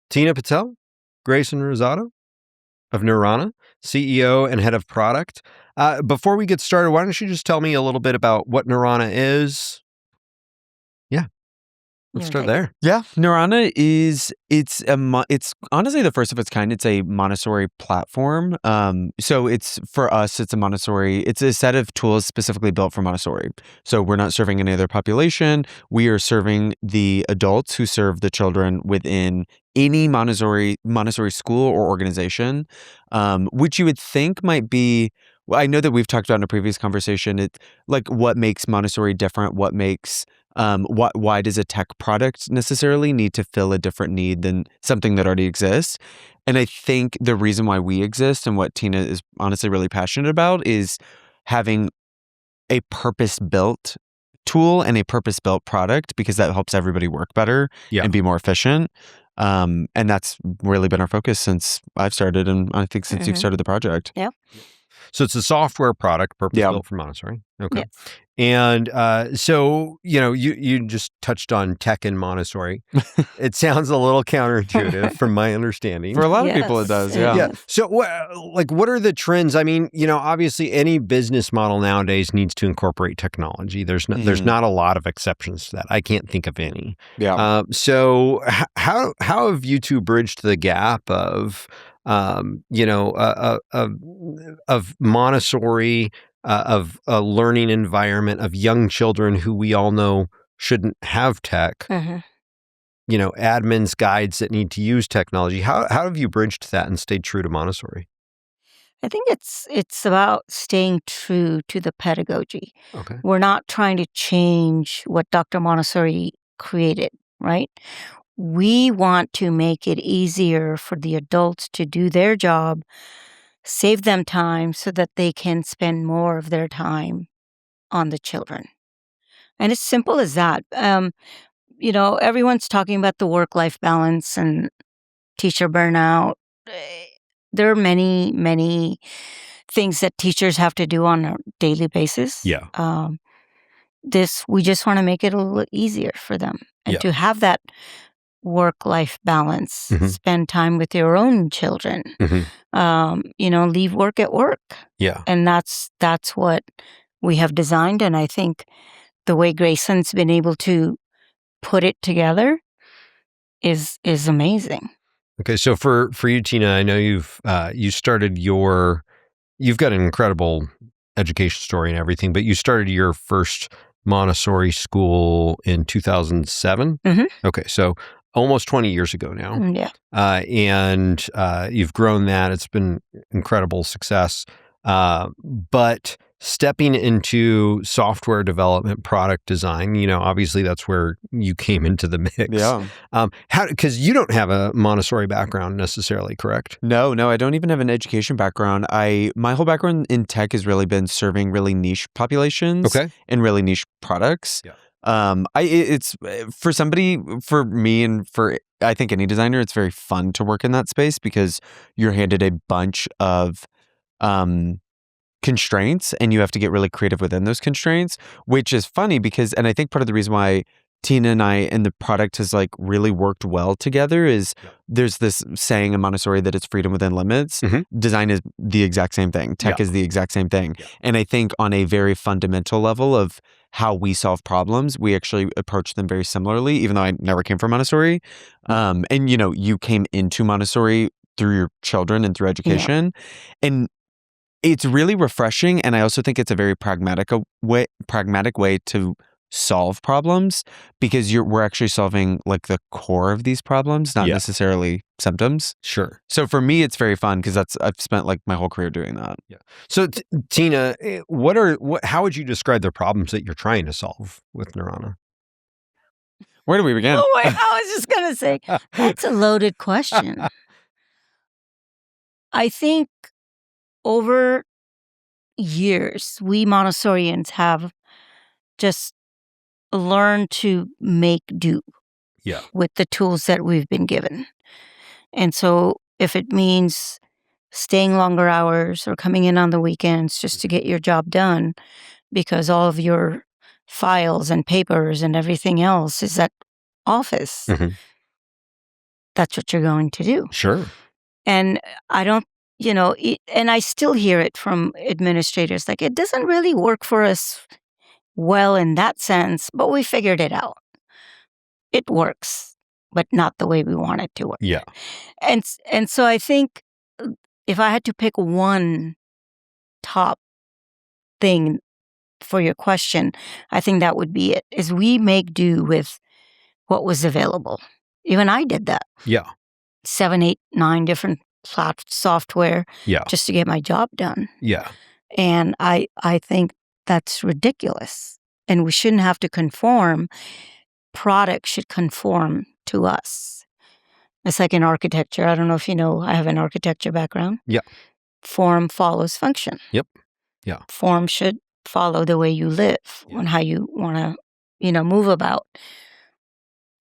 Tina Patel, Grayson Rosato of Nirvana, CEO and head of product. Before we get started, why don't you just tell me a little bit about what Nirvana is? Yeah, let's start there. Yeah, Nirvana it's honestly the first of its kind. It's a Montessori platform. So it's for us, it's a set of tools specifically built for Montessori. So we're not serving any other population. We are serving the adults who serve the children within any Montessori school or organization, which you would think might be. Well, I know that we've talked about in a previous conversation. It like what makes Montessori different. Why does a tech product necessarily need to fill a different need than something that already exists? And I think the reason why we exist and what Tina is honestly really passionate about is having a purpose-built tool and a purpose-built product, because that helps everybody work better and be more efficient. And that's really been our focus since I've started, and I think since you've started the project. Yeah. So it's a software product purpose-built for Montessori. Okay. Yes. And so, you just touched on tech in Montessori. It sounds a little counterintuitive from my understanding. For a lot of people it does, yeah. So what are the trends? I mean, obviously any business model nowadays needs to incorporate technology. There's not a lot of exceptions to that. I can't think of any. Yeah. So how have you two bridged the gap of of Montessori, of a learning environment, of young children who we all know shouldn't have tech, admins, guides that need to use technology. How have you bridged that and stayed true to Montessori? I think it's about staying true to the pedagogy. Okay. We're not trying to change what Dr. Montessori created, right? We want to make it easier for the adults to do their job, save them time so that they can spend more of their time on the children. And it's simple as that. Everyone's talking about the work-life balance and teacher burnout. There are many, many things that teachers have to do on a daily basis. Yeah. We just want to make it a little easier for them and to have that work-life balance, spend time with your own children, leave work at work. Yeah. And that's what we have designed. And I think the way Grayson's been able to put it together is amazing. Okay. So for you, Tina, I know you've got an incredible education story and everything, but you started your first Montessori school in 2007. Okay. So almost 20 years ago now. Yeah. And you've grown that. It's been incredible success. But stepping into software development, product design, obviously that's where you came into the mix. Yeah. Because you don't have a Montessori background necessarily, correct? No, I don't even have an education background. My whole background in tech has really been serving really niche populations and really niche products. Yeah. It's for me and for I think any designer, it's very fun to work in that space because you're handed a bunch of constraints and you have to get really creative within those constraints, which is funny and I think part of the reason why Tina and I and the product has like really worked well together is there's this saying in Montessori that it's freedom within limits. Design is the exact same thing. Tech is the exact same thing. And I think on a very fundamental level of how we solve problems, we actually approach them very similarly, even though I never came from Montessori. And you came into Montessori through your children and through education. And it's really refreshing. And I also think it's a very pragmatic way to solve problems because we're actually solving like the core of these problems, not necessarily symptoms. Sure. So for me, it's very fun because I've spent like my whole career doing that. Yeah. So Tina, how would you describe the problems that you're trying to solve with Nirvana? Where do we begin? Oh, wait, I was just going to say, that's a loaded question. I think over years, we Montessorians have just learned to make do with the tools that we've been given. And so if it means staying longer hours or coming in on the weekends just to get your job done because all of your files and papers and everything else is at office, that's what you're going to do. Sure. And I don't, and I still hear it from administrators, like, it doesn't really work for us well in that sense, but we figured it out. It works, but not the way we want it to work. Yeah. And so I think if I had to pick one top thing for your question, I think that would be it, is we make do with what was available. Even I did that. Yeah. 7, 8, 9 different software just to get my job done. Yeah. And I think that's ridiculous. And we shouldn't have to conform. Product should conform to us. It's like in architecture. I don't know if you know, I have an architecture background. Yeah. Form follows function. Yep. Yeah. Form should follow the way you live and how you want to, move about.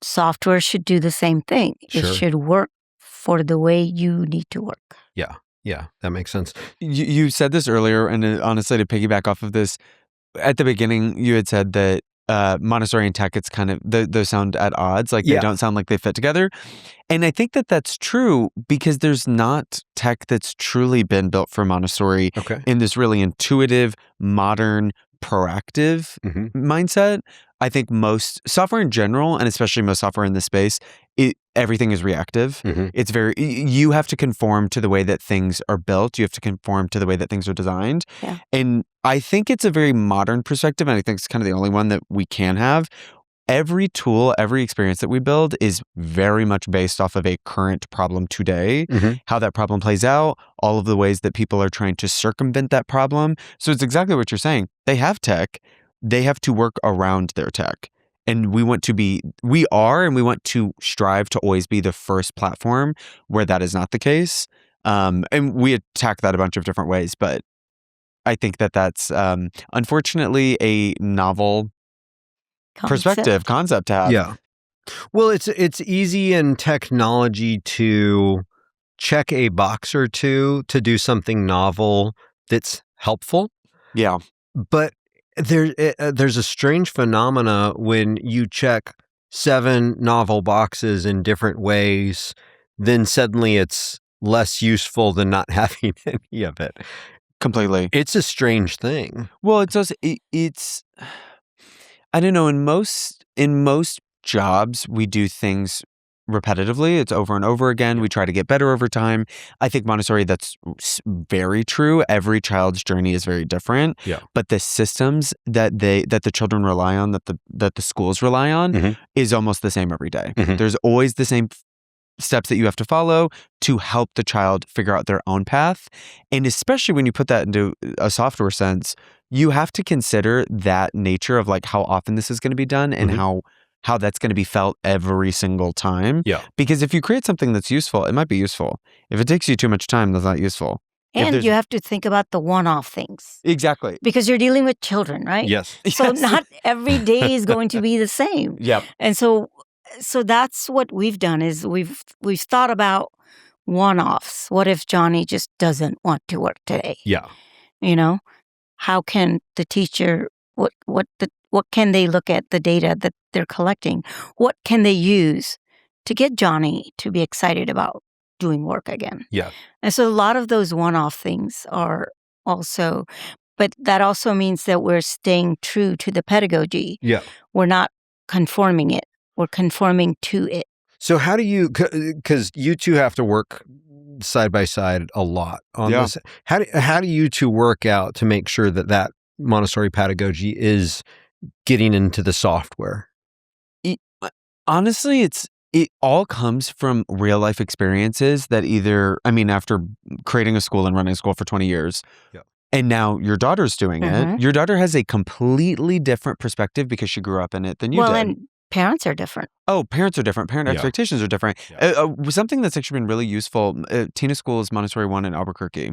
Software should do the same thing. Sure. It should work for the way you need to work. Yeah. Yeah. That makes sense. You said this earlier, and honestly, to piggyback off of this, at the beginning, you had said that Montessori and tech, it's kind of, those sound at odds. Like they don't sound like they fit together. And I think that that's true because there's not tech that's truly been built for Montessori in this really intuitive, modern, proactive mindset. I think most software in general, and especially most software in this space, everything is reactive. It's you have to conform to the way that things are built. You have to conform to the way that things are designed. Yeah. And I think it's a very modern perspective, and I think it's kind of the only one that we can have. Every tool, every experience that we build is very much based off of a current problem today, how that problem plays out, all of the ways that people are trying to circumvent that problem. So it's exactly what you're saying. They have tech. They have to work around their tech. And we want to strive to always be the first platform where that is not the case. And we attack that a bunch of different ways. But I think that that's unfortunately a novel concept to have. Yeah. Well, it's easy in technology to check a box or two to do something novel that's helpful. Yeah. But there's a strange phenomena when you check 7 novel boxes in different ways, then suddenly it's less useful than not having any of it. Completely. It's a strange thing. Well, it's also, it's I don't know, in most jobs we do things repetitively. It's over and over again. We try to get better over time. I think Montessori, that's very true. Every child's journey is very different. Yeah. But the systems that the children rely on, that the schools rely on, is almost the same every day. There's always the same steps that you have to follow to help the child figure out their own path. And especially when you put that into a software sense, you have to consider that nature of like how often this is going to be done and how that's going to be felt every single time. Yeah. Because if you create something that's useful, it might be useful. If it takes you too much time, that's not useful. And you have to think about the one-off things. Exactly. Because you're dealing with children, right? Yes. So not every day is going to be the same. Yep. And so that's what we've done is we've thought about one-offs. What if Johnny just doesn't want to work today? Yeah. How can the teacher what can they look at the data that they're collecting? What can they use to get Johnny to be excited about doing work again? Yeah. And so a lot of those one-off things are also, but that also means that we're staying true to the pedagogy. Yeah. We're not conforming it. We're conforming to it. So how do you, because you two have to work side by side a lot on this. How do you two work out to make sure that Montessori pedagogy is getting into the software? Honestly, it all comes from real life experiences that after creating a school and running a school for 20 years, and now your daughter's doing it, your daughter has a completely different perspective because she grew up in it than you did. And parents are different. Oh, parents are different. Parent expectations are different. Yeah. Something that's actually been really useful, Tina School is Montessori 1 in Albuquerque.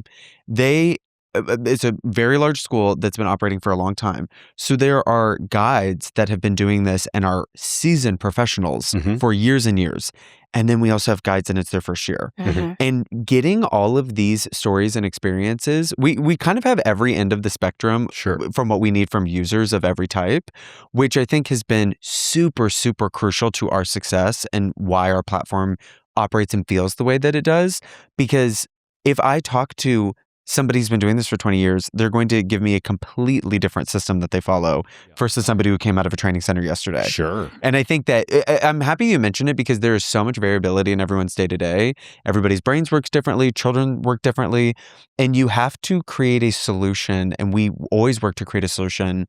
It's a very large school that's been operating for a long time. So there are guides that have been doing this and are seasoned professionals for years and years. And then we also have guides and it's their first year. And getting all of these stories and experiences, we kind of have every end of the spectrum from what we need from users of every type, which I think has been super, super crucial to our success and why our platform operates and feels the way that it does. Because if I talk to somebody who's been doing this for 20 years, they're going to give me a completely different system that they follow versus somebody who came out of a training center yesterday. Sure. And I think that I'm happy you mentioned it because there is so much variability in everyone's day to day. Everybody's brains works differently. Children work differently. And you have to create a solution. And we always work to create a solution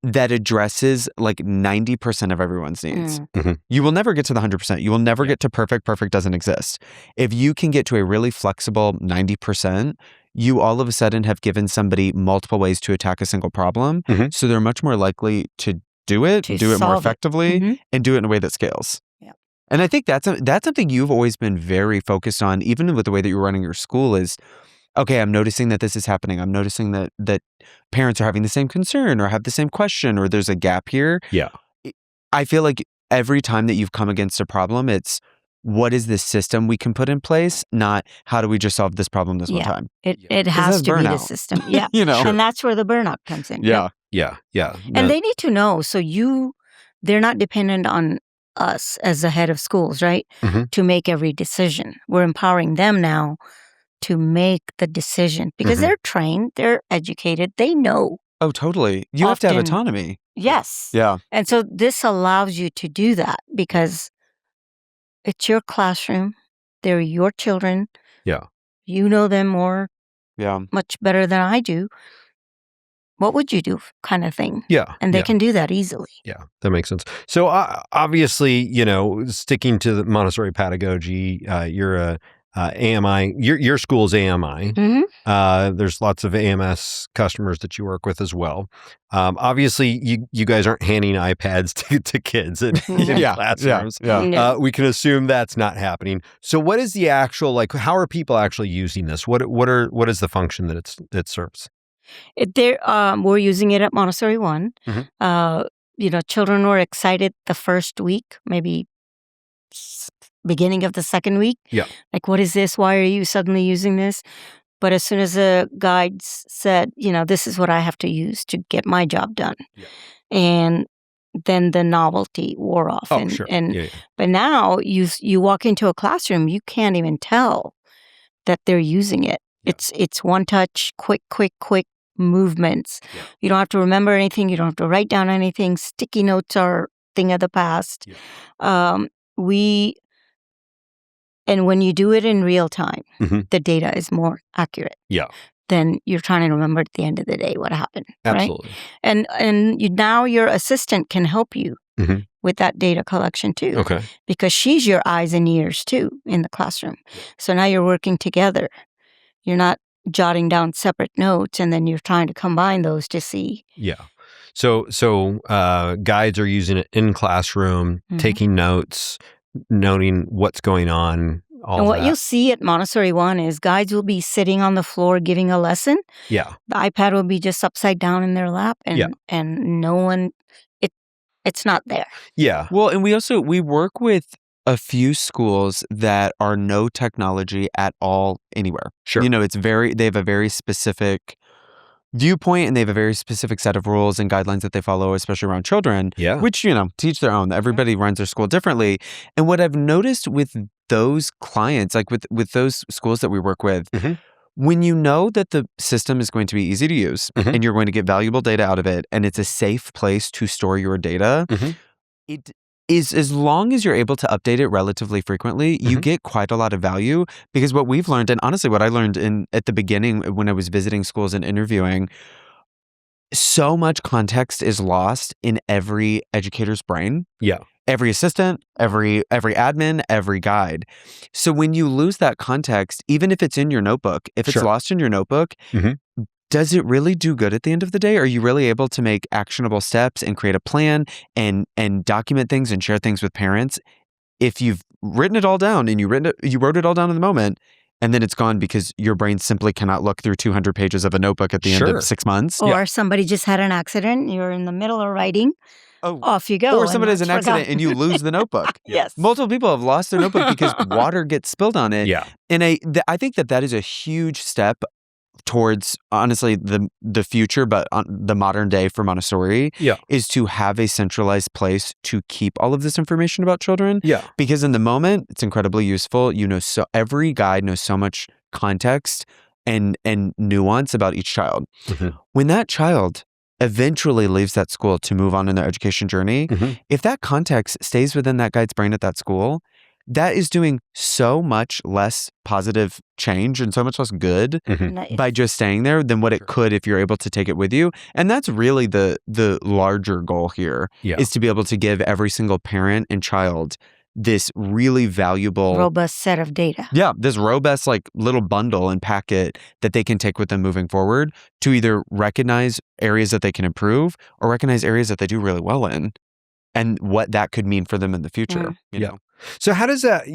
that addresses like 90% of everyone's needs. You will never get to the 100%. You will never get to perfect. Perfect doesn't exist. If you can get to a really flexible 90%, you all of a sudden have given somebody multiple ways to attack a single problem. So they're much more likely to do it more effectively, and do it in a way that scales. And I think that's something you've always been very focused on, even with the way that you're running your school is, okay, I'm noticing that this is happening. I'm noticing that parents are having the same concern or have the same question or there's a gap here. Yeah. I feel like every time that you've come against a problem, it's what is this system we can put in place, not how do we just solve this problem this one time. It has to be the system. Yeah. And that's where the burnout comes in. Yeah. And they need to know. So they're not dependent on us as the head of schools, right? To make every decision. We're empowering them now to make the decision because they're trained, they're educated, they know. Oh, totally. You have to have autonomy. Yes. Yeah. And so this allows you to do that because it's your classroom. They're your children. Yeah. You know them much better than I do. What would you do kind of thing? Yeah. And they can do that easily. Yeah, that makes sense. So obviously, sticking to the Montessori pedagogy, you're a AMI, your school's AMI. There's lots of AMS customers that you work with as well. Obviously, you guys aren't handing iPads to kids in classrooms. We can assume that's not happening. So what is the actual, how are people actually using this? What is the function that it serves? We're using it at Montessori 1. Children were excited the first week, maybe beginning of the second week. Yeah. Like, what is this? Why are you suddenly using this? But as soon as the guides said, this is what I have to use to get my job done. Yeah. And then the novelty wore off. Sure. But now you walk into a classroom, you can't even tell that they're using it. Yeah. It's one touch, quick movements. Yeah. You don't have to remember anything. You don't have to write down anything. Sticky notes are thing of the past. Yeah. And when you do it in real time, the data is more accurate. Yeah. Then you're trying to remember at the end of the day what happened. Absolutely. Right? And now your assistant can help you with that data collection too. Okay. Because she's your eyes and ears too in the classroom. So now you're working together. You're not jotting down separate notes and then you're trying to combine those to see. Yeah. So guides are using it in classroom, taking notes, noting what's going on. And what you'll see at Montessori 1 is guides will be sitting on the floor giving a lesson. Yeah. The iPad will be just upside down in their lap and no one, it's not there. Yeah. Well, and we work with a few schools that are no technology at all anywhere. Sure. They have a very specific viewpoint and they have a very specific set of rules and guidelines that they follow, especially around children, which, teach their own. Everybody runs their school differently. And what I've noticed with those clients, like with those schools that we work with, when you know that the system is going to be easy to use and you're going to get valuable data out of it and it's a safe place to store your data, it is, as long as you're able to update it relatively frequently, you get quite a lot of value. Because what we've learned, and honestly what I learned at the beginning when I was visiting schools and interviewing, so much context is lost in every educator's brain. Yeah. Every assistant, every admin, every guide. So when you lose that context, even if it's in your notebook, if it's lost in your notebook, does it really do good at the end of the day? Are you really able to make actionable steps and create a plan and document things and share things with parents? If you've written it all down and you wrote it all down in the moment, and then it's gone because your brain simply cannot look through 200 pages of a notebook at the end of 6 months. Or somebody just had an accident, you're in the middle of writing. Off you go. Or somebody has an accident and you lose the notebook. Yes. Multiple people have lost their notebook because water gets spilled on it. Yeah. And I think that is a huge step towards honestly the future, but the modern day for Montessori is to have a centralized place to keep all of this information about children. Yeah. Because in the moment, it's incredibly useful. So every guide knows so much context and nuance about each child. Mm-hmm. When that child eventually leaves that school to move on in their education journey, if that context stays within that guide's brain at that school, that is doing so much less positive change and so much less good by just staying there than what it could if you're able to take it with you. And that's really the larger goal here is to be able to give every single parent and child this really valuable, robust set of data. Yeah, this robust little bundle and packet that they can take with them moving forward to either recognize areas that they can improve or recognize areas that they do really well in and what that could mean for them in the future. You know? So how does that,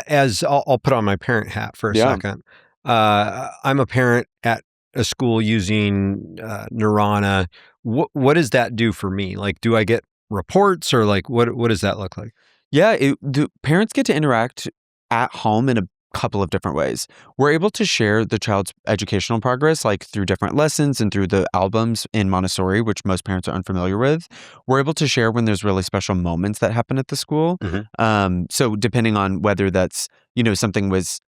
as I'll put on my parent hat for a second. I'm a parent at a school using Neurana. What does that do for me? Like, do I get reports or what does that look like? Yeah, the parents get to interact at home in a couple of different ways. We're able to share the child's educational progress, through different lessons and through the albums in Montessori, which most parents are unfamiliar with. We're able to share when there's really special moments that happen at the school. So depending on whether that's, something was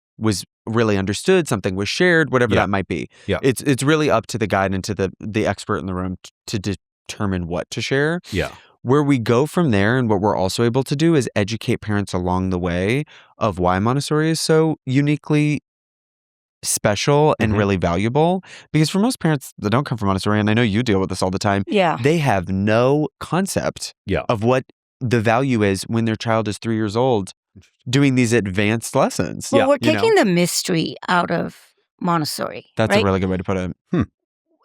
really understood, something was shared, whatever that might be. Yeah. It's really up to the guide and to the expert in the room to determine what to share. Yeah. Where we go from there and what we're also able to do is educate parents along the way of why Montessori is so uniquely special and really valuable. Because for most parents that don't come from Montessori, and I know you deal with this all the time, they have no concept of what the value is when their child is 3 years old doing these advanced lessons. Well, we're taking the mystery out of Montessori. That's a really good way to put it.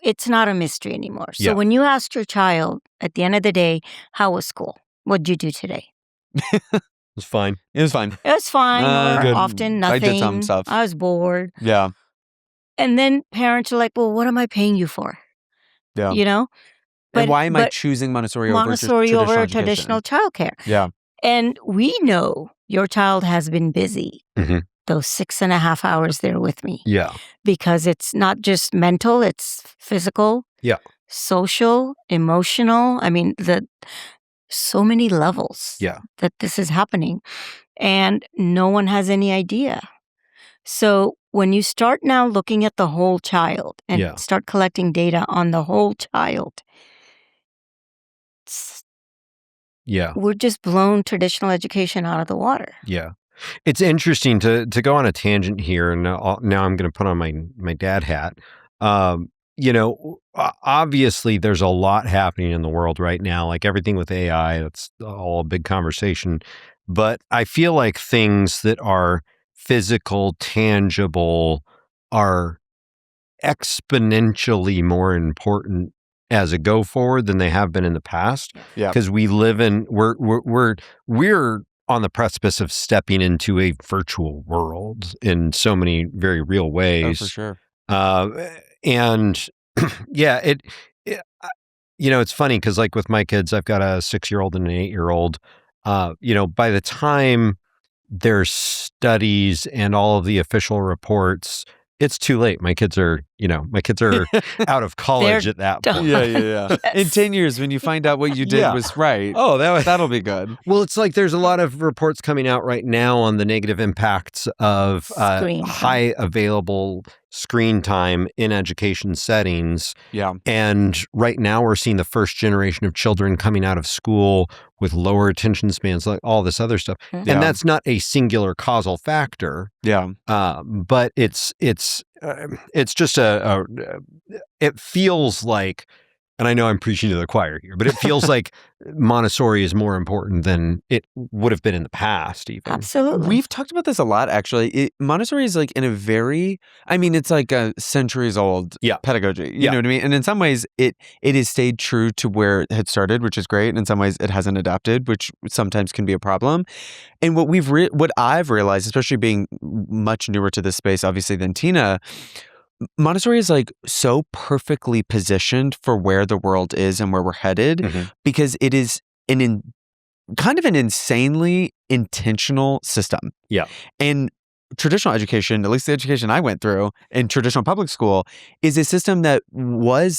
It's not a mystery anymore. So when you ask your child at the end of the day, how was school? What'd you do today? It was fine. It was fine. It was fine. Or often nothing. I did some stuff. I was bored. Yeah. And then parents are like, well, what am I paying you for? Yeah. But and why am I choosing Montessori over traditional childcare? Yeah. And we know your child has been busy. Those 6.5 hours there with me. Yeah. Because it's not just mental, it's physical. Yeah. Social, emotional. I mean, so many levels that this is happening. And no one has any idea. So when you start now looking at the whole child and start collecting data on the whole child, we're just blown traditional education out of the water. Yeah. It's interesting to go on a tangent here, and now I'm going to put on my dad hat. Obviously there's a lot happening in the world right now, like everything with AI, that's all a big conversation. But I feel like things that are physical, tangible, are exponentially more important as a go forward than they have been in the past. Yeah. Because we live in, we're on the precipice of stepping into a virtual world in so many very real ways. Oh, for sure. And it's funny because with my kids, I've got a 6-year-old and an 8-year-old. By the time there's studies and all of the official reports, it's too late. My kids are out of college at that point. Yeah. Yes. In 10 years, when you find out what you did was right, that'll be good. Well, it's there's a lot of reports coming out right now on the negative impacts of high available screen time in education settings. Yeah. And right now we're seeing the first generation of children coming out of school with lower attention spans, like all this other stuff. And that's not a singular causal factor. Yeah. But it's just it feels like, and I know I'm preaching to the choir here, but it feels like Montessori is more important than it would have been in the past, even. Absolutely. We've talked about this a lot, actually. Montessori is in a it's like a centuries old pedagogy. You know what I mean? And in some ways, it has stayed true to where it had started, which is great. And in some ways, it hasn't adapted, which sometimes can be a problem. And what I've realized, especially being much newer to this space, obviously, than Tina, Montessori is so perfectly positioned for where the world is and where we're headed because it is kind of an insanely intentional system. Yeah. And traditional education, at least the education I went through in traditional public school, is a system that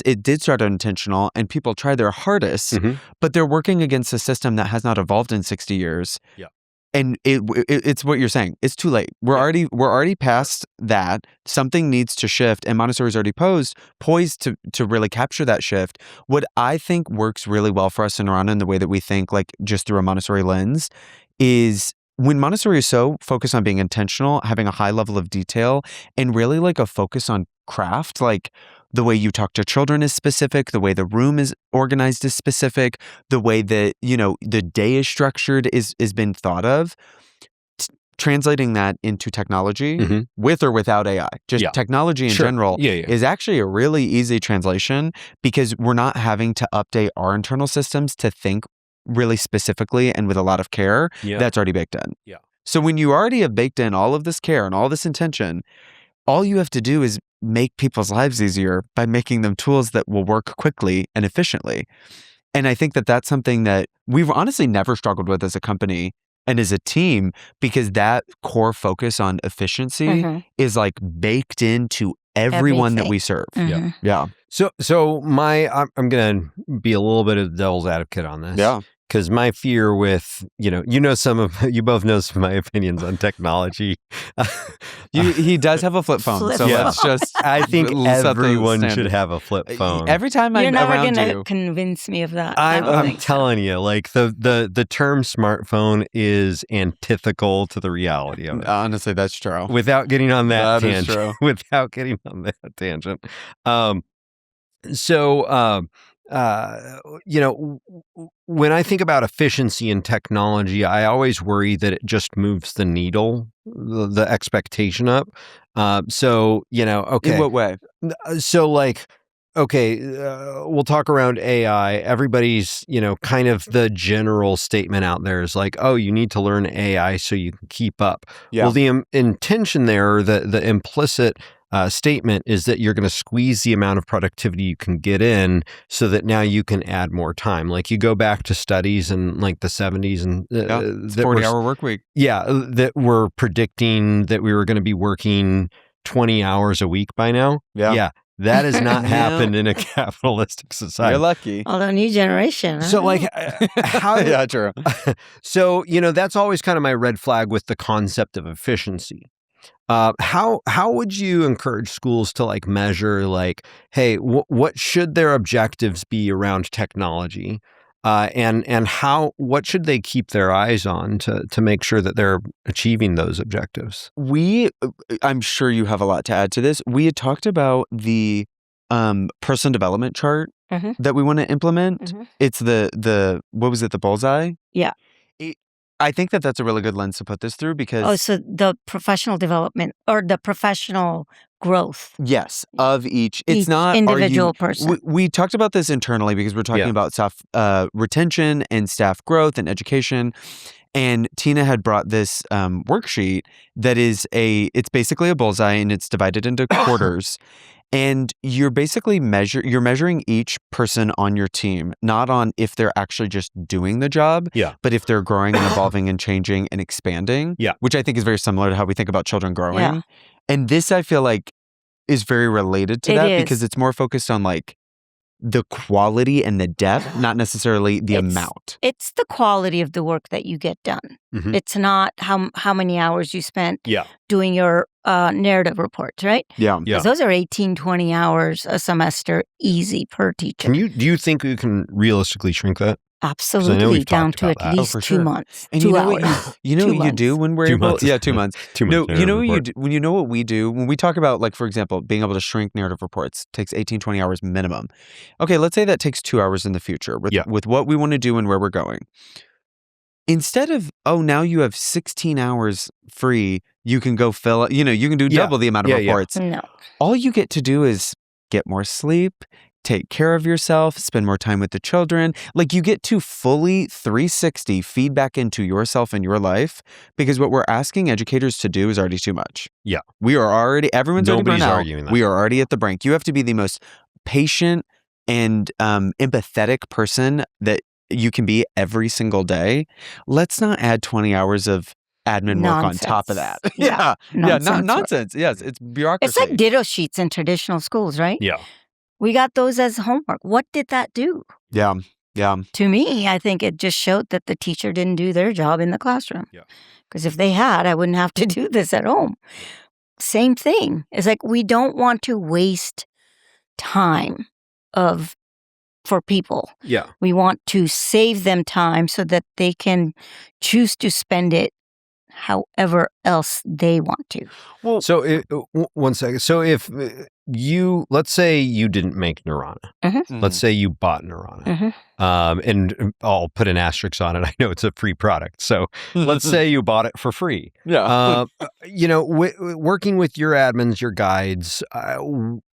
it did start intentional and people tried their hardest, but they're working against a system that has not evolved in 60 years. Yeah. And it's what you're saying. It's too late. We're already past that. Something needs to shift, and Montessori's already poised to really capture that shift. What I think works really well for us in Narana and the way that we think, like just through a Montessori lens, is when Montessori is so focused on being intentional, having a high level of detail, and really like a focus on craft, like the way you talk to children is specific, the way the room is organized is specific, the way that, the day is structured is been thought of. Translating that into technology with or without AI, just technology in general is actually a really easy translation because we're not having to update our internal systems to think really specifically and with a lot of care. That's already baked in. Yeah. So when you already have baked in all of this care and all this intention, all you have to do is make people's lives easier by making them tools that will work quickly and efficiently. And I think that that's something that we've honestly never struggled with as a company and as a team, because that core focus on efficiency is like baked into everyone that we serve. Yeah. So I'm going to be a little bit of the devil's advocate on this. Yeah. Because my fear with, you both know some of my opinions on technology. He does have a flip phone. Let's just. I think everyone should have a flip phone. Every time You're I'm never around gonna you. convince me of that. I'm telling you, like the term smartphone is antithetical to the reality of it. Honestly, that's true. Without getting on that tangent. Is true. Without getting on that tangent. When I think about efficiency in technology, I always worry that it just moves the needle, the expectation up. Okay. In what way? So we'll talk around AI. Everybody's, kind of the general statement out there is like, oh, you need to learn AI so you can keep up. Yeah. Well, the intention there, the implicit statement is that you're going to squeeze the amount of productivity you can get in so that now you can add more time. Like you go back to studies in like the 70s and 40-hour work week. Yeah, that were predicting that we were going to be working 20 hours a week by now. Yeah. That has not happened in a capitalistic society. You're lucky. Although new generation. So how? Yeah, true. So, that's always kind of my red flag with the concept of efficiency. How would you encourage schools to measure hey, what should their objectives be around technology? And what should they keep their eyes on to make sure that they're achieving those objectives? I'm sure you have a lot to add to this. We had talked about the person development chart that we want to implement. It's the what was it, the bullseye? Yeah. I think that that's a really good lens to put this through because... so the professional development or the professional growth. Yes, of each. It's not individual person. We talked about this internally because we're talking about staff retention and staff growth and education. And Tina had brought this worksheet that is it's basically a bullseye and it's divided into quarters. And you're basically measuring each person on your team, not on if they're actually just doing the job, but if they're growing and evolving and changing and expanding, which I think is very similar to how we think about children growing. Yeah. And this, I feel like, is very related to that because it's more focused on the quality and the depth, not necessarily the amount. It's the quality of the work that you get done. It's not how many hours you spent doing your narrative reports, right? Yeah. Because those are 18, 20 hours a semester easy per teacher. Do you think you can realistically shrink that? Absolutely, down to at least 2 months. And 2 hours. You know what you do when we're 2 months. Yeah, 2 months. 2 months. No, you know what you do when what we do when we talk about for example, being able to shrink narrative reports takes 18, 20 hours minimum. Okay, let's say that takes 2 hours in the future with what we want to do and where we're going. Instead of, now you have 16 hours free, you can go fill it, you can do double the amount of reports. No. All you get to do is get more sleep, take care of yourself, spend more time with the children. You get to fully 360 feedback into yourself and your life because what we're asking educators to do is already too much. Yeah. Everyone's Nobody's already arguing that. We are already at the brink. You have to be the most patient and empathetic person that you can be every single day. Let's not add 20 hours of admin work on top of that. Yeah. Nonsense. Yes, it's bureaucracy. It's like ditto sheets in traditional schools, right? Yeah. We got those as homework. What did that do? Yeah. To me, I think it just showed that the teacher didn't do their job in the classroom. Yeah. Because if they had, I wouldn't have to do this at home. Same thing. It's like we don't want to waste time for people. Yeah. We want to save them time so that they can choose to spend it however else they want to. Well, so one second. So if let's say you didn't make Neurana. Let's say you bought Neurana. And I'll put an asterisk on it. I know it's a free product. So let's say you bought it for free. Yeah. Working with your admins, your guides,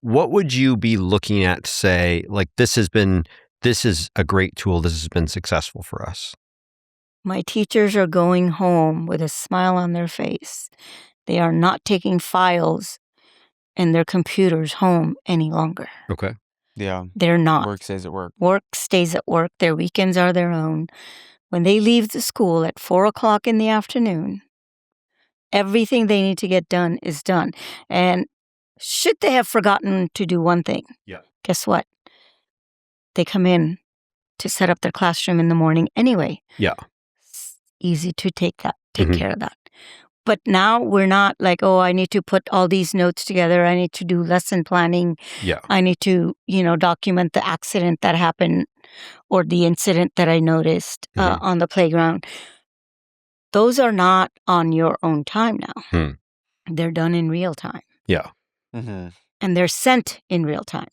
what would you be looking at to say, like, this is a great tool. This has been successful for us? My teachers are going home with a smile on their face. They are not taking files and their computers home any longer. Okay. Yeah. They're not. Work stays at work. Work stays at work. Their weekends are their own. When they leave the school at 4:00 in the afternoon, everything they need to get done is done. And should they have forgotten to do one thing, guess what? They come in to set up their classroom in the morning anyway. Yeah. It's easy to take care of that. But now we're not like, oh, I need to put all these notes together. I need to do lesson planning. Yeah. I need to, document the accident that happened or the incident that I noticed on the playground. Those are not on your own time now. They're done in real time. Yeah. And they're sent in real time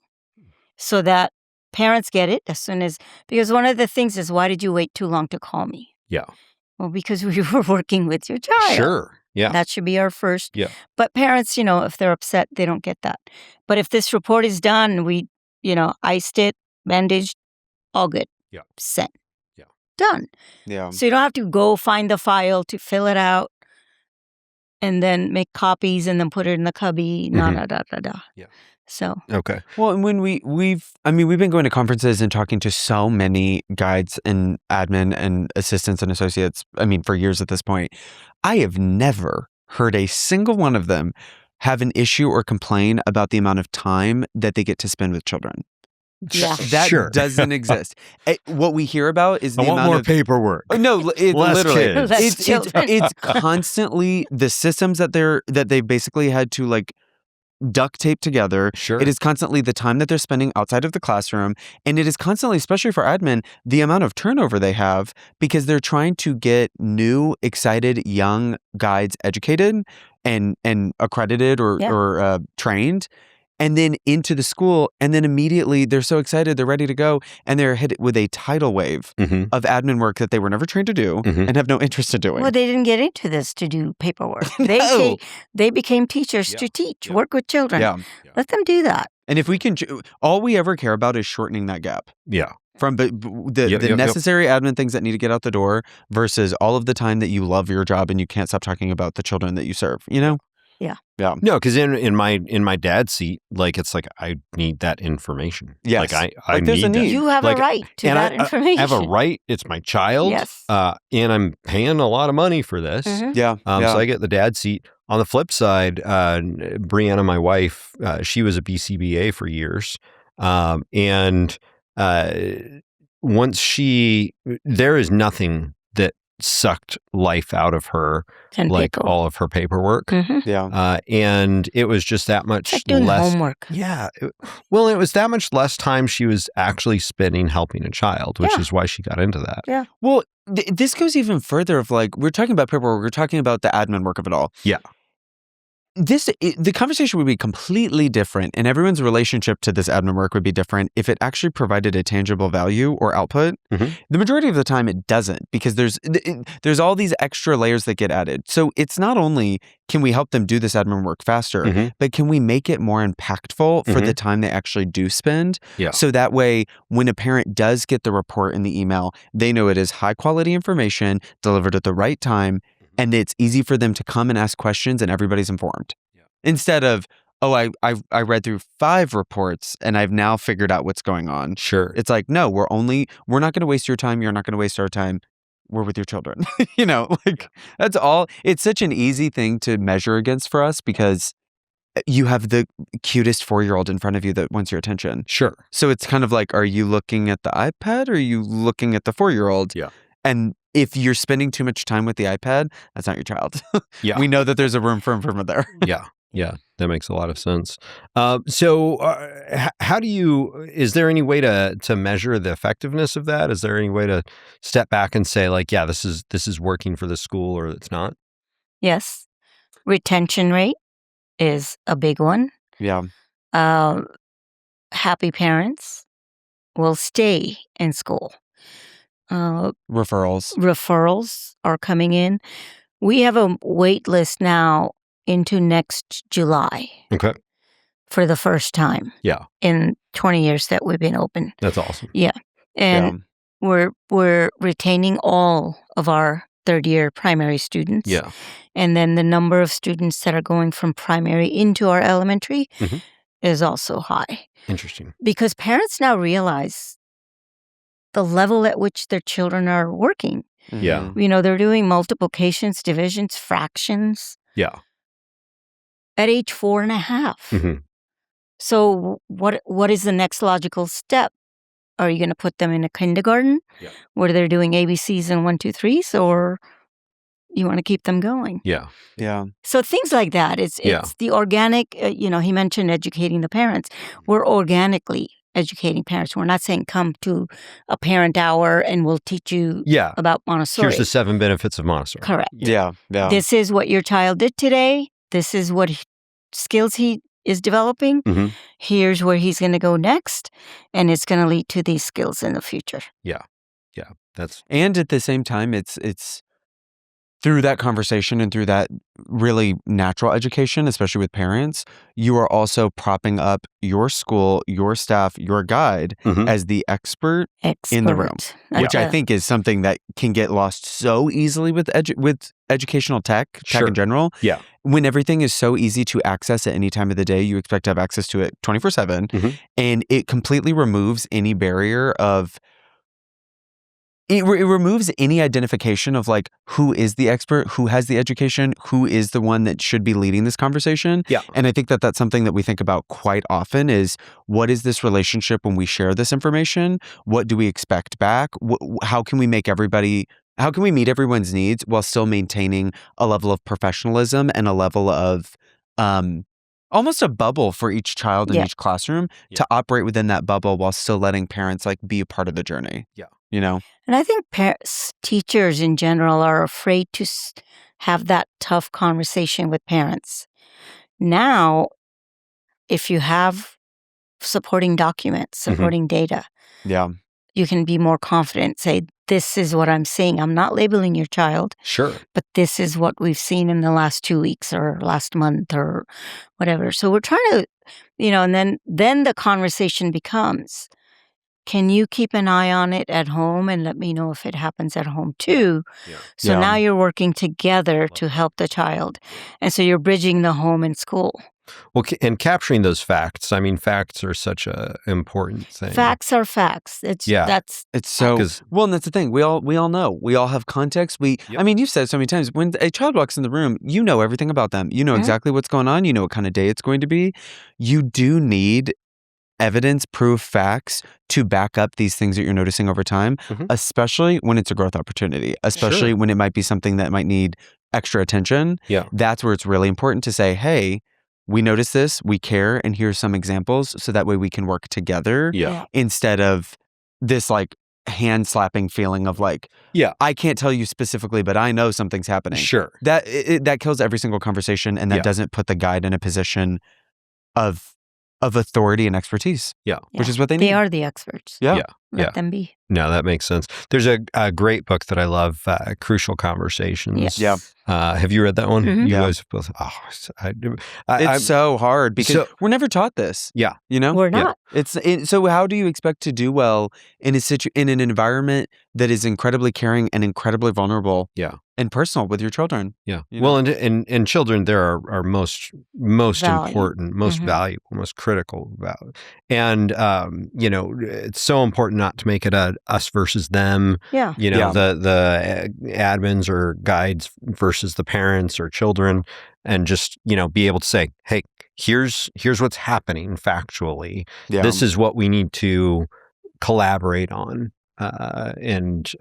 so that parents get it as soon as, because one of the things is, why did you wait too long to call me? Yeah. Well, because we were working with your child. Sure. Yeah. That should be our first. Yeah. But parents, if they're upset, they don't get that. But if this report is done, we, iced it, bandaged, all good. Yeah. Sent. Yeah. Done. Yeah. So you don't have to go find the file to fill it out and then make copies and then put it in the cubby. Yeah. So. Okay. Well, and when we've been going to conferences and talking to so many guides and admin and assistants and associates, for years at this point, I have never heard a single one of them have an issue or complain about the amount of time that they get to spend with children. Yeah. That doesn't exist. What we hear about is the I want amount more of paperwork. No, it Less literally. kids. Less children. It's constantly the systems that they basically had to like duct tape together. Sure. It is constantly the time that they're spending outside of the classroom, and it is constantly, especially for admin, the amount of turnover they have because they're trying to get new, excited young guides educated and accredited or trained, and then into the school, and then immediately they're so excited, they're ready to go, and they're hit with a tidal wave of admin work that they were never trained to do and have no interest in doing. Well, they didn't get into this to do paperwork. No. They became teachers to teach, work with children. Yeah. Let them do that. And if we can, all we ever care about is shortening that gap. Yeah. From the necessary admin things that need to get out the door versus all of the time that you love your job and you can't stop talking about the children that you serve, Yeah. Yeah. No, because in my dad's seat, like, it's like, I need that information. Yes. Like I there's a need that. need. You have Like, a right to and that information. I have a right. It's my child. Yes. And I'm paying a lot of money for this. Yeah. So I get the dad seat. On the flip side, Brianna, my wife, she was a BCBA for years. And there is nothing that sucked life out of her, And like paperwork. all of her paperwork. Yeah. And it was just that much It's like doing less homework. Yeah. It was that much less time she was actually spending helping a child, which Yeah. is why she got into that. Yeah. Well, this goes even further of like, we're talking about paperwork, we're talking about the admin work of it all. Yeah. The conversation would be completely different and everyone's relationship to this admin work would be different if it actually provided a tangible value or output. The majority of the time it doesn't because there's all these extra layers that get added. So it's not only can we help them do this admin work faster, but can we make it more impactful for the time they actually do spend? Yeah. So that way, when a parent does get the report in the email, they know it is high quality information delivered at the right time. And it's easy for them to come and ask questions and everybody's informed. Yeah. Instead of, oh, I read through 5 reports and I've now figured out what's going on. Sure. It's like, no, we're not going to waste your time. You're not going to waste our time. we're with your children. That's all. It's such an easy thing to measure against for us because you have the cutest 4-year-old in front of you that wants your attention. Sure. So it's kind of like, are you looking at the iPad or are you looking at the 4-year-old? Yeah. And if you're spending too much time with the iPad, that's not your child. Yeah. We know that there's a room for improvement there. Yeah. Yeah. That makes a lot of sense. How do you, is there any way to measure the effectiveness of that? Is there any way to step back and say like, yeah, this is working for the school or it's not? Yes. Retention rate is a big one. Yeah. Happy parents will stay in school. Referrals are coming in. We have a wait list now into next July. Okay. For the first time. Yeah. In 20 years that we've been open. That's awesome. Yeah. And we're retaining all of our third-year primary students. Yeah. And then the number of students that are going from primary into our elementary is also high. Interesting. Because parents now realize the level at which their children are working. Yeah. They're doing multiplications, divisions, fractions. Yeah. At age 4.5. So what is the next logical step? Are you going to put them in a kindergarten where they're doing ABCs and 1, 2, 3s, or you want to keep them going? Yeah. So things like that. It's the organic, he mentioned educating the parents. We're organically educating parents. We're not saying come to a parent hour and we'll teach you about Montessori. Here's the 7 benefits of Montessori. Correct. Yeah. This is what your child did today. This is what skills he is developing. Here's where he's going to go next, and it's going to lead to these skills in the future. Yeah. And at the same time, it's through that conversation and through that really natural education, especially with parents, you are also propping up your school, your staff, your guide as the expert in the room, which I think is something that can get lost so easily with educational tech in general. Yeah. When everything is so easy to access at any time of the day, you expect to have access to it 24/7, and it completely removes any barrier of it removes any identification of like who is the expert, who has the education, who is the one that should be leading this conversation. Yeah. And I think that that's something that we think about quite often is what is this relationship when we share this information? What do we expect back? How can we meet everyone's needs while still maintaining a level of professionalism and a level of almost a bubble for each child in each classroom to operate within that bubble while still letting parents like be a part of the journey. Yeah. And I think teachers in general are afraid to have that tough conversation with parents. Now, if you have supporting documents, supporting data, you can be more confident, say, this is what I'm seeing. I'm not labeling your child. Sure. But this is what we've seen in the last 2 weeks or last month or whatever. So we're trying to, and then the conversation becomes, can you keep an eye on it at home and let me know if it happens at home too? Yeah. So now you're working together to help the child. And so you're bridging the home and school. Well, and capturing those facts. I mean, facts are such a important thing. Facts are facts. It's so well, and that's the thing. We all know. We all have context. I mean, you've said it so many times. When a child walks in the room, you know everything about them. You know exactly what's going on. You know what kind of day it's going to be. You do need evidence, proof, facts to back up these things that you're noticing over time, especially when it's a growth opportunity, especially when it might be something that might need extra attention. Yeah. That's where it's really important to say, hey, we notice this, we care, and here's some examples so that way we can work together instead of this like hand slapping feeling of like, I can't tell you specifically, but I know something's happening. Sure. That kills every single conversation, and that doesn't put the guide in a position of authority and expertise. Yeah. Which is what they need. They are the experts. Yeah. Let them be. No, that makes sense. There's a great book that I love, Crucial Conversations. Yes. Yeah. Have you read that one? You guys both. It's so hard because we're never taught this. Yeah. We're not. So how do you expect to do well in an environment that is incredibly caring and incredibly vulnerable? Yeah. and personal with your children. Yeah. You Well, know? and children there are most Value. important, most valuable, most critical value. And it's so important not to make it a us versus them. Yeah. The admins or guides versus the parents or children, and just be able to say, hey, here's what's happening factually. Yeah. This is what we need to collaborate on. That's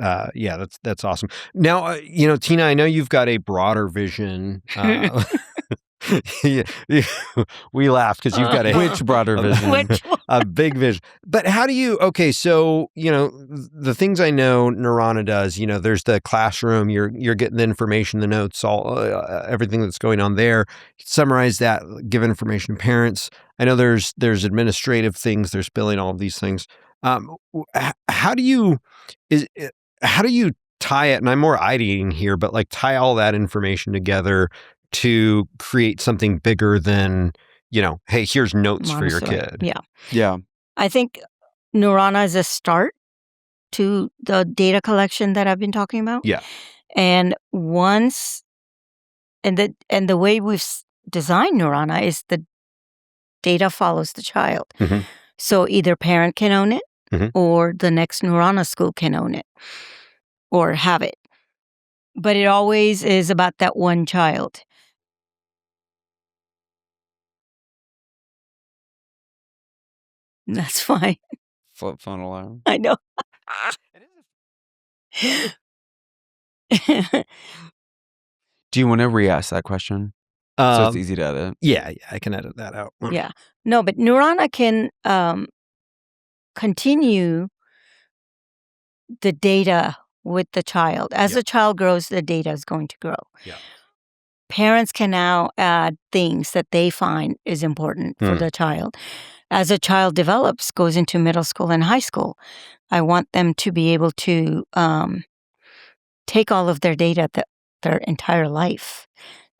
awesome. Now, Tina, I know you've got a broader vision. We laugh because you've got Which broader vision? Which one? A big vision. But how do you? Okay, so the things I know Neurana does. There's the classroom. You're getting the information, the notes, all everything that's going on there. Summarize that. Give information to parents. I know there's administrative things. There's billing. All of these things. How do you tie it? And I'm more ideating here, but like tie all that information together to create something bigger than, hey, here's notes for your kid. Yeah. Yeah. I think Neurana is a start to the data collection that I've been talking about. Yeah. And the way we've designed Neurana is the data follows the child. Mm-hmm. So either parent can own it, or the next Neurana school can own it or have it. But it always is about that one child. That's fine. Flip phone alarm. I know. Do you want to re-ask that question? So it's easy to edit. Yeah, I can edit that out. Yeah. No, but Neurana can continue the data with the child. As the child grows, the data is going to grow. Yeah. Parents can now add things that they find is important for the child. As a child develops, goes into middle school and high school, I want them to be able to take all of their data, their entire life,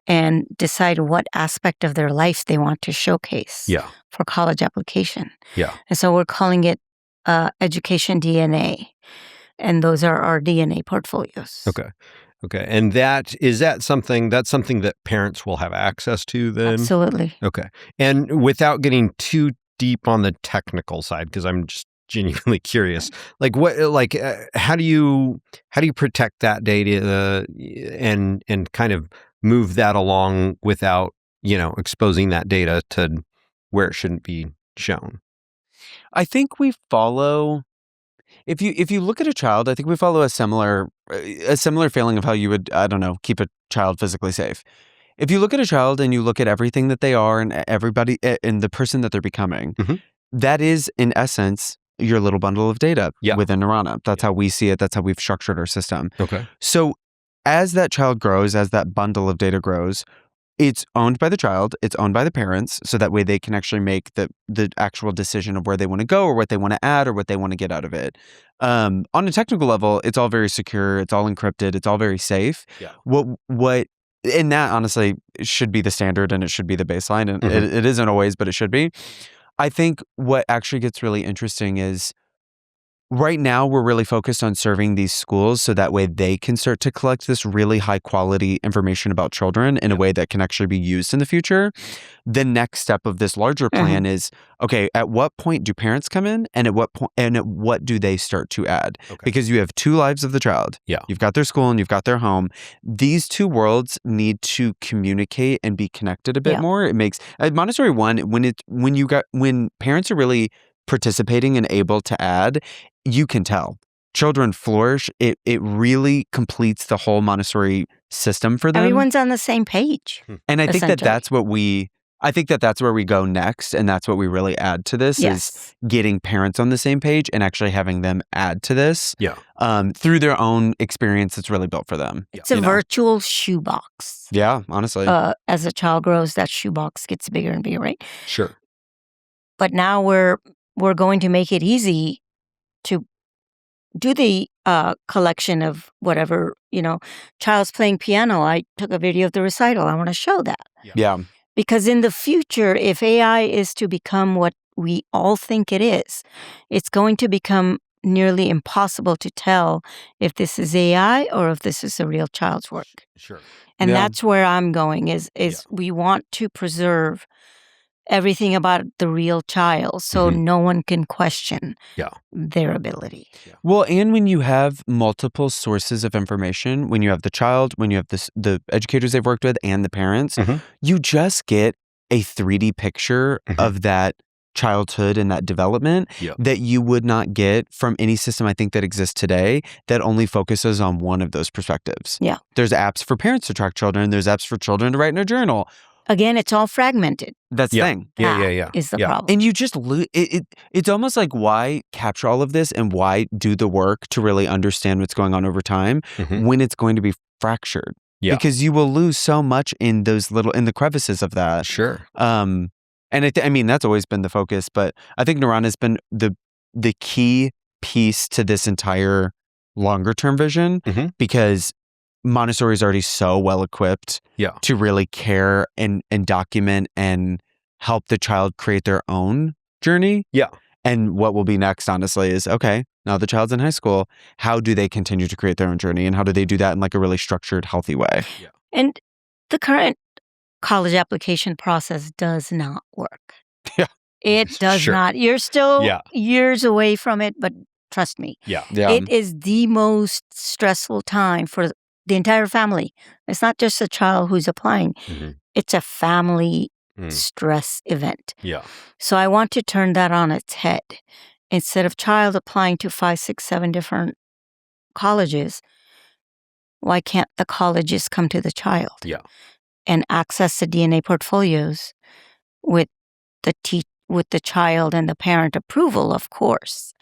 and decide what aspect of their life they want to showcase for college application. Yeah. And so we're calling it Education DNA. And those are our DNA portfolios. Okay. And that's something that parents will have access to then? Absolutely. Okay. And without getting too deep on the technical side, because I'm just genuinely curious, how do you protect that data and kind of move that along without, exposing that data to where it shouldn't be shown? I think we follow. If you look at a child, I think we follow a similar feeling of how you would, I don't know, keep a child physically safe. If you look at a child and you look at everything that they are and everybody and the person that they're becoming, that is in essence your little bundle of data within Neurana. That's how we see it. That's how we've structured our system. Okay. So as that child grows, as that bundle of data grows, it's owned by the child, it's owned by the parents, so that way they can actually make the actual decision of where they want to go or what they want to add or what they want to get out of it. On a technical level, it's all very secure, it's all encrypted, it's all very safe. Yeah. And that honestly should be the standard and it should be the baseline. And it isn't always, but it should be. I think what actually gets really interesting is right now, we're really focused on serving these schools so that way they can start to collect this really high quality information about children in a way that can actually be used in the future. The next step of this larger plan is, okay, at what point do parents come in and at what do they start to add? Okay. Because you have two lives of the child. Yeah. You've got their school and you've got their home. These two worlds need to communicate and be connected a bit more. It makes at Montessori 1, when parents are really participating and able to add, you can tell. Children flourish. It really completes the whole Montessori system for them. Everyone's on the same page. And I think that's where we go next, and that's what we really add to this is getting parents on the same page and actually having them add to this through their own experience that's really built for them. It's a virtual shoebox. Yeah, honestly. As a child grows, that shoebox gets bigger and bigger, right? Sure. But now we're going to make it easy to do the collection of whatever, child's playing piano. I took a video of the recital. I want to show that. Yeah. Because in the future, if AI is to become what we all think it is, it's going to become nearly impossible to tell if this is AI or if this is a real child's work. Sure. And Yeah. that's where I'm going is we want to preserve everything about the real child so no one can question their ability. Well, and when you have multiple sources of information, when you have the child, when you have the educators they've worked with and the parents, you just get a 3D picture of that childhood and that development that you would not get from any system I think that exists today that only focuses on one of those perspectives. Yeah. There's apps for parents to track children. There's apps for children to write in a journal. Again, it's all fragmented. That's the thing. That is the problem. And you just lose it's almost like why capture all of this and why do the work to really understand what's going on over time when it's going to be fractured. Yeah. Because you will lose so much in those in the crevices of that. Sure. And I mean, that's always been the focus, but I think Neurana has been the key piece to this entire longer term vision because Montessori is already so well equipped to really care and document and help the child create their own journey. Yeah. And what will be next, honestly, is okay, now the child's in high school, how do they continue to create their own journey and how do they do that in like a really structured, healthy way? Yeah. And the current college application process does not work. Yeah. It does not. You're still years away from it, but trust me. Yeah. It is the most stressful time for the entire family. It's not just a child who's applying. It's a family stress event. Yeah. So I want to turn that on its head. Instead of child applying to 5, 6, 7 different colleges, why can't the colleges come to the child? Yeah. And access the DNA portfolios with the child and the parent approval, of course.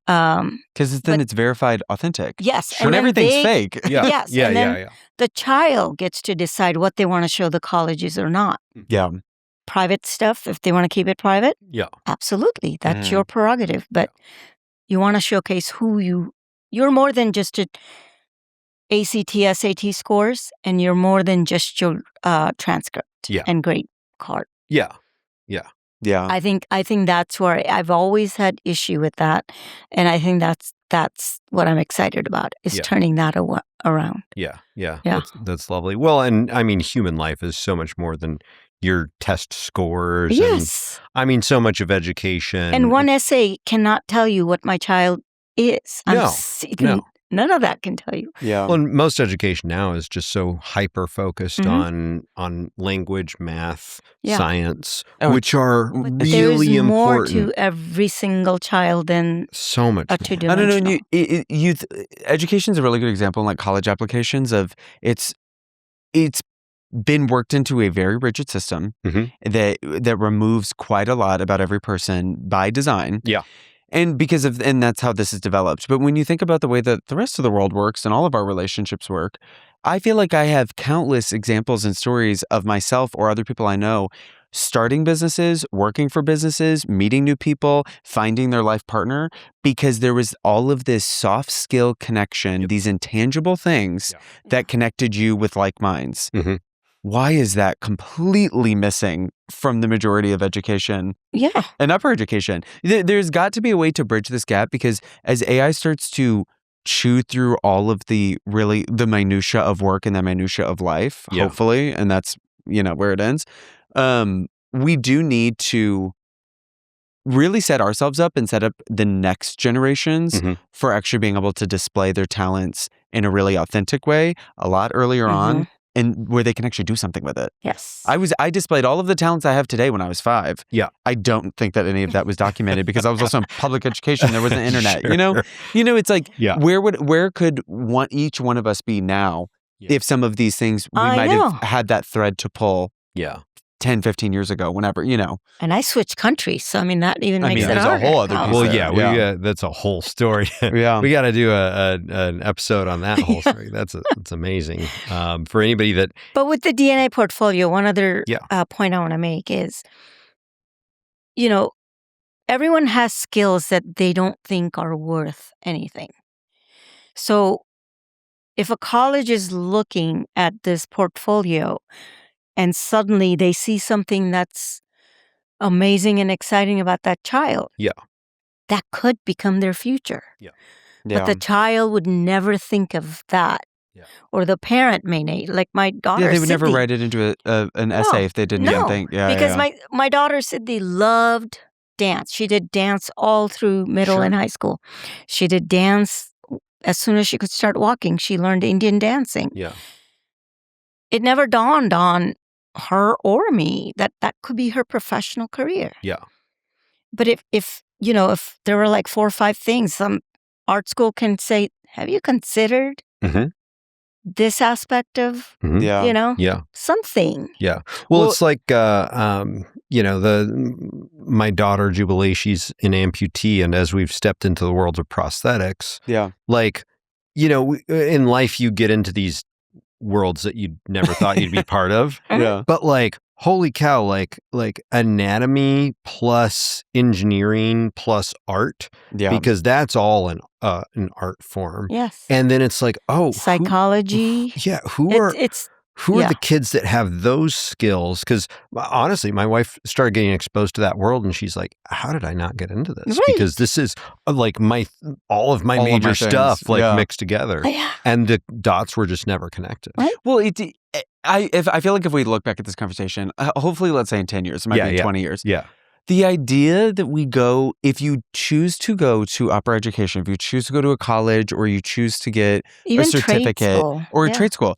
Because then it's verified authentic. Yes. When everything's fake. Yes. The child gets to decide what they want to show the colleges or not. Yeah. Private stuff, if they want to keep it private, absolutely. That's your prerogative. But you want to showcase who you're more than just ACT, SAT scores, and you're more than just your transcript and grade card. Yeah. I think that's where I've always had issue with that, and I think that's what I'm excited about is turning that around. Yeah. That's lovely. Well, and I mean, human life is so much more than your test scores. Yes. And, I mean, so much of education. And one essay cannot tell you what my child is. No. None of that can tell you. Yeah. Well, and most education now is just so hyper focused on language, math, science, which are really important. There's more important. to every single child than so much a two-dimensional. I don't know. Youth education is a really good example in like college applications of it's been worked into a very rigid system that removes quite a lot about every person by design. Yeah. And that's how this is developed. But when you think about the way that the rest of the world works and all of our relationships work, I feel like I have countless examples and stories of myself or other people I know starting businesses, working for businesses, meeting new people, finding their life partner, because there was all of this soft skill connection, these intangible things that connected you with like minds. Why is that completely missing from the majority of education and upper education? There's got to be a way to bridge this gap because as AI starts to chew through all of the minutia of work and the minutia of life, hopefully, and that's, where it ends, we do need to really set ourselves up and set up the next generations for actually being able to display their talents in a really authentic way a lot earlier on. And where they can actually do something with it. Yes. I displayed all of the talents I have today when I was 5. Yeah. I don't think that any of that was documented because I was also in public education. There wasn't internet. It's like where could each one of us be now if some of these things we might have had that thread to pull 10, 15 years ago, whenever, And I switched countries, so I mean that even makes it there's harder. a whole other piece there. That's a whole story. We got to do an episode on that whole story. That's amazing for anybody that. But with the DNA portfolio, one other point I want to make is, everyone has skills that they don't think are worth anything. So if a college is looking at this portfolio and suddenly they see something that's amazing and exciting about that child. Yeah. that could become their future. Yeah. But the child would never think of that. Yeah. Or the parent may not. Like my daughter, they would Sydney, never write it into an essay if they didn't even think. Yeah, because my daughter Sydney loved dance. She did dance all through middle and high school. She did dance as soon as she could start walking. She learned Indian dancing. Yeah. It never dawned on her or me that could be her professional career. Yeah. But if there were like 4 or 5 things, some art school can say, have you considered this aspect of, something? Yeah. Well, it's like, my daughter, Jubilee, she's an amputee. And as we've stepped into the world of prosthetics, like, in life, you get into these worlds that you never thought you'd be part of. Yeah. But like, holy cow, like anatomy plus engineering plus art, because that's all an art form. Yes. And then it's like, psychology. Who are the kids that have those skills? Because honestly, my wife started getting exposed to that world, and she's like, "How did I not get into this? Right. Because this is like all of my major stuff mixed together, and the dots were just never connected." Right. Well, I feel like if we look back at this conversation, hopefully, let's say in 10 years, it might be 20 years. Yeah. The idea that we go, if you choose to go to upper education, if you choose to go to a college, or you choose to get even a certificate or a trade school,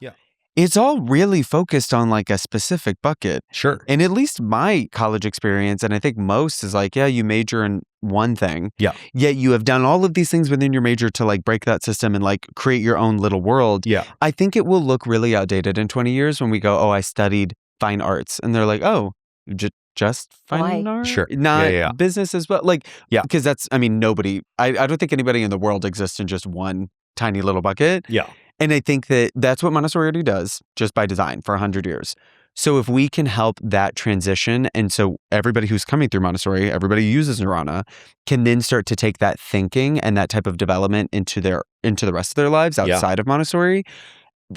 it's all really focused on like a specific bucket. Sure. And at least my college experience, and I think most, is like, you major in one thing. Yeah. Yet you have done all of these things within your major to like break that system and like create your own little world. Yeah. I think it will look really outdated in 20 years when we go, I studied fine arts. And they're like, just fine art? Sure. Not business as well. Like, because that's, nobody, I don't think anybody in the world exists in just one tiny little bucket. Yeah. And I think that that's what Montessori already does, just by design, for 100 years. So if we can help that transition, and so everybody who's coming through Montessori, everybody who uses Nirvana, can then start to take that thinking and that type of development into the rest of their lives outside of Montessori,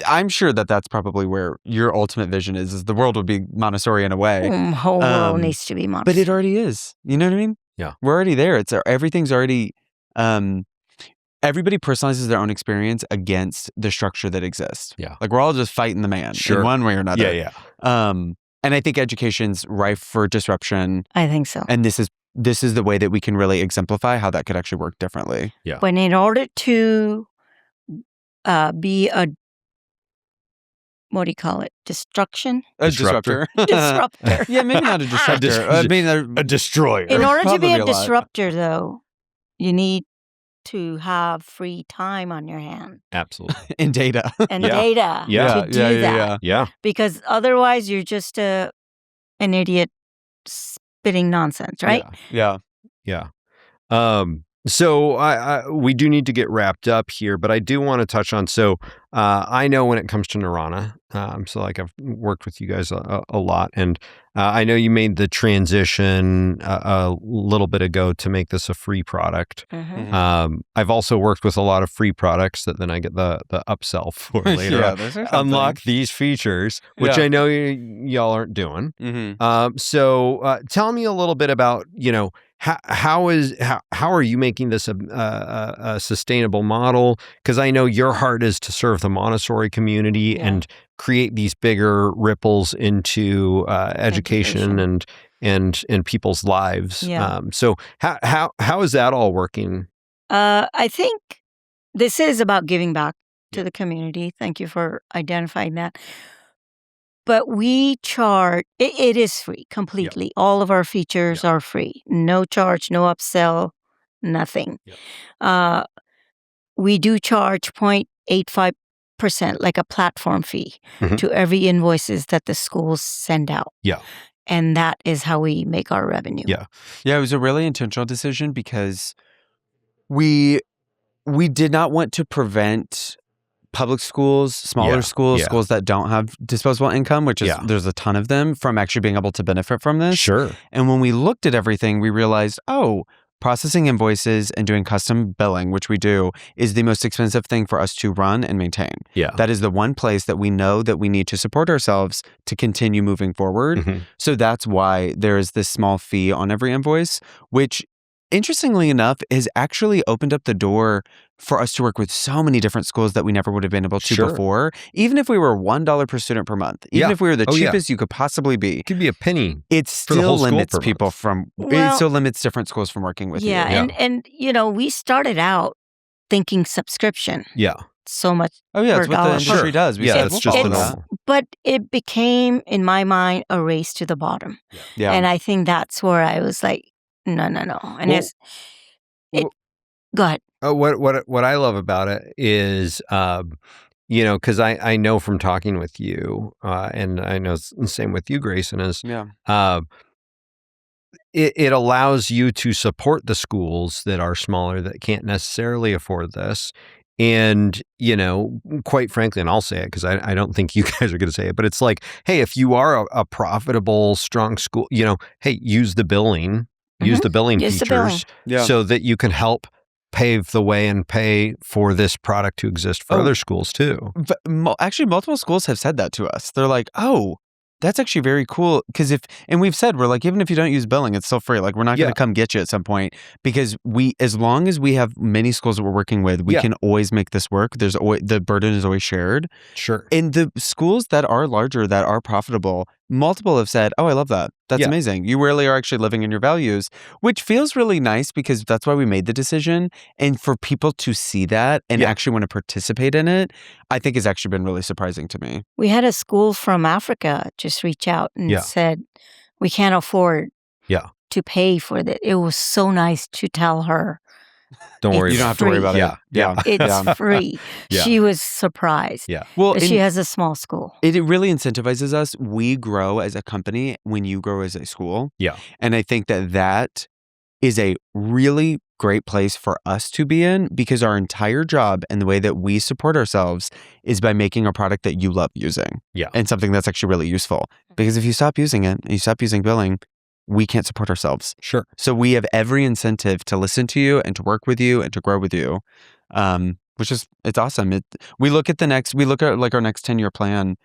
I'm sure that that's probably where your ultimate vision is the world would be Montessori in a way. Whole world needs to be Montessori. But it already is. You know what I mean? Yeah. We're already there. Everything's already... everybody personalizes their own experience against the structure that exists. Yeah. Like we're all just fighting the man in one way or another. Yeah. And I think education's rife for disruption. I think so. And this is the way that we can really exemplify how that could actually work differently. Yeah. But in order to be a, what do you call it? Destruction? A disruptor. Disruptor. Yeah, maybe not a disruptor. A destroyer. In order to be a disruptor, though, you need to have free time on your hand. Absolutely. And data. And data to do that. Yeah. Because otherwise you're just an idiot spitting nonsense, right? Yeah. So we do need to get wrapped up here, but I do want to touch on, I know when it comes to Nirvana, I've worked with you guys a lot, and I know you made the transition a little bit ago to make this a free product. Mm-hmm. I've also worked with a lot of free products that then I get the upsell for later. Unlock these features, which I know y'all aren't doing. Mm-hmm. So tell me a little bit about, how are you making this a sustainable model? Because I know your heart is to serve the Montessori community and create these bigger ripples into education and people's lives. Yeah. So how is that all working? I think this is about giving back to the community. Thank you for identifying that. But we charge, it is free completely. Yep. All of our features are free. No charge, no upsell, nothing. Yep. We do charge 0.85%, like a platform fee, to every invoices that the schools send out. Yeah. And that is how we make our revenue. Yeah. Yeah, it was a really intentional decision because we did not want to prevent public schools, smaller schools, schools that don't have disposable income, which is there's a ton of them, from actually being able to benefit from this. Sure. And when we looked at everything, we realized, processing invoices and doing custom billing, which we do, is the most expensive thing for us to run and maintain. Yeah. That is the one place that we know that we need to support ourselves to continue moving forward. Mm-hmm. So that's why there is this small fee on every invoice, which interestingly enough, has actually opened up the door for us to work with so many different schools that we never would have been able to before. Even if we were $1 per student per month, even if we were the cheapest you could possibly be, it could be a penny. It still limits people from. It still limits different schools from working with you. And we started out thinking subscription. Yeah. So much. Oh yeah, that's what the industry does. We said, it's just that. But it became, in my mind, a race to the bottom. Yeah. And I think that's where I was like, no. And go ahead. What I love about it is, because I know from talking with you, and I know it's the same with you, Grayson, is it allows you to support the schools that are smaller that can't necessarily afford this. And, quite frankly, and I'll say it because I don't think you guys are going to say it, but it's like, hey, if you are a profitable, strong school, hey, use the billing, use the billing features so that you can help pave the way and pay for this product to exist for other schools too. Actually, multiple schools have said that to us. They're like, oh, that's actually very cool. Because and we've said, we're like, even if you don't use billing, it's still free. Like, we're not going to come get you at some point, because as long as we have many schools that we're working with, we can always make this work. There's always, the burden is always shared. Sure. And the schools that are larger, that are profitable, multiple have said, oh, I love that. That's amazing. You really are actually living in your values, which feels really nice, because that's why we made the decision. And for people to see that and actually want to participate in it, I think has actually been really surprising to me. We had a school from Africa just reach out and said, we can't afford to pay for that. It was so nice to tell her. Don't worry. You don't have to worry about it. Yeah. It's free. She was surprised. Yeah. Well, she has a small school. It really incentivizes us. We grow as a company when you grow as a school. Yeah. And I think that is a really great place for us to be in, because our entire job and the way that we support ourselves is by making a product that you love using. Yeah. And something that's actually really useful. Because if you stop using it and you stop using billing, we can't support ourselves. Sure. So we have every incentive to listen to you and to work with you and to grow with you, which is, it's awesome. We look at like our next 10-year plan,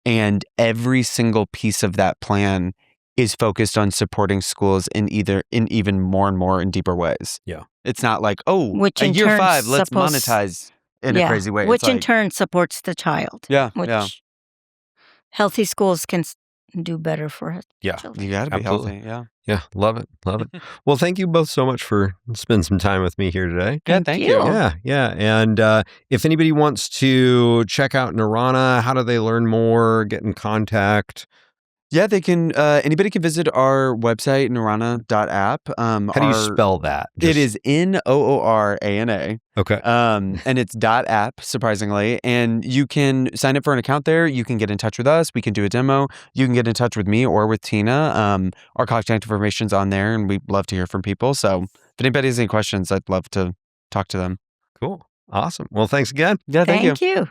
and every single piece of that plan is focused on supporting schools in even more and more and deeper ways. Yeah. It's not like, oh, in year 5, let's monetize in a crazy way. Which in turn supports the child. Yeah. Which healthy schools can do better for children. You got to be healthy. Yeah, love it. Well, thank you both so much for spending some time with me here today. Yeah, thank you. Yeah. And if anybody wants to check out Narana, how do they learn more, get in contact? Yeah, they can. Anybody can visit our website, noorana.app. How do you spell that? It is Noorana. Okay. And it's .app, surprisingly. And you can sign up for an account there. You can get in touch with us. We can do a demo. You can get in touch with me or with Tina. Our contact information's on there, and we'd love to hear from people. So if anybody has any questions, I'd love to talk to them. Cool. Awesome. Well, thanks again. Yeah, thank you. Thank you.